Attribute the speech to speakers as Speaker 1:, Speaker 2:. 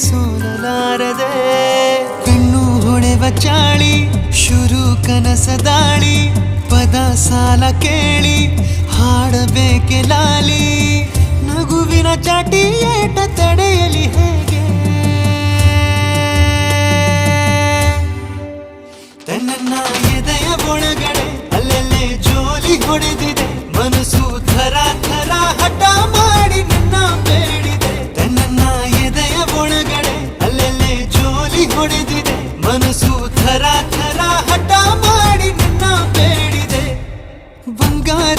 Speaker 1: ಸೋಲಲಾರದೆ ಕಣ್ಣು ಹೊಳೆವ ಚಾಳಿ ಶುರು ಕನಸದಾಳಿ ಪದ ಸಾಲ ಕೇಳಿ ಹಾಡಬೇಕೆ ಲಾಲಿ ನಗುವಿನ ಚಾಟಿ ಏಟ ತಡೆಯಲಿ ಹೇಗೆ ತನ್ನ ಎದೆಯ ಒಳಗಡೆ ಅಲ್ಲೆಲ್ಲೇ ಜೋಲಿ ಹೊಡೆದಿದೆ ಮನಸ್ಸು ಥರ ಥರ ಹಠ ಮಾಡಿ ನಿನ್ನ ಬೇಡಿದೆ ತನ್ನ ಎದೆಯ ಒಳಗಡೆ ಅಲ್ಲೆಲ್ಲೇ ಜೋಲಿ ಹೊಡೆದಿದೆ ಮನಸ್ಸು ಥರ ಥರ ಹಠ ಮಾಡಿ ನಿನ್ನ ಬೇಡಿದೆ ಬಂಗಾರ